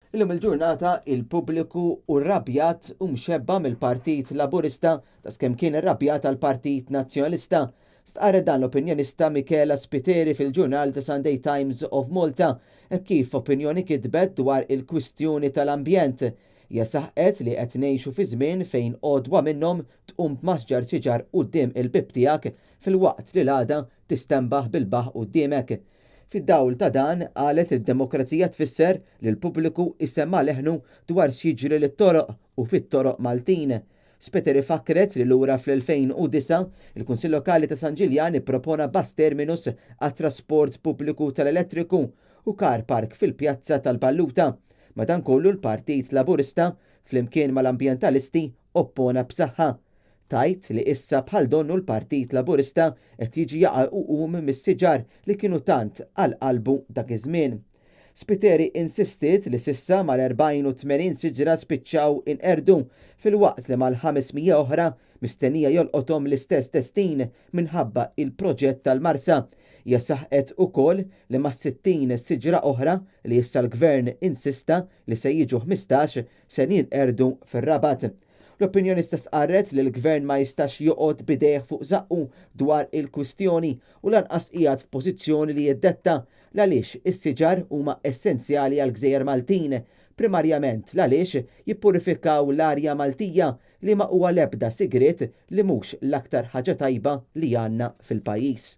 Illum il-ġurnata il-pubbliku rrabjat u mxebba mill-Partit Laburista ta' skemm kien irrabjat għal Partit Nazzjonalista. Stqarret dan l-opinjonista Michela Spiteri fil-ġurnal The Sunday Times of Malta kif opinjoni kitbet dwar il-kwistjoni tal-ambjent. Hija saħqet li qed ngħixu fi żmien fejn għodwa minnhom tqum b'maxġar siġar quddiem il-bib tiegħek filwaqt li l-għada tistembaħ bil-baħ quddiemek. Fid-dawl ta' dan qalet id-demokrazija tfisser li l-pubbliku issemma leħnu dwar x'jiġri lit-toroq u fit-toroq Maltin. Spiteri fakret li lura fl-2009 il-Kunsill Lokali ta' San Ġiljan ippropona bus terminus għat-trasport pubbliku tal-elettriku u car park fil-pjazza tal-Balluta. Madankollu l-Partit Laburista flimkien mal-ambjentalisti oppona b'saħħa. Tajt li issa bħal donnu l-Partit Laburista qed jiġi jaqa' mis-siġar li kienu tant għal qalbu dak iż-żmien. Spiteri insistiet li sissa mal-40 siġra spiċċaw inqerdu fil-waqt li mal-500 oħra mistennija jolqothom l-istess destin minħabba il-proġett tal-Marsa. Hija saħqet ukoll li ma' 60 siġra oħra li issa l-Gvern insista li se jiġu 15 se jinqerdu fir-Rabat. L-opinjonista sqarret li l-Gvern ma jistax joqgħod bidejh fuq zaqqu dwar il-kwistjoni u lanqas qiegħed f'pożizzjoni li jiddetta għaliex is-siġar huma essenzjali għal Gżejjer Maltin, primarjament għaliex jippurifikaw l-arja Maltija li ma huwa l-ebda sigriet li mhux l-aktar ħaġa tajba li għandna fil-pajjiż.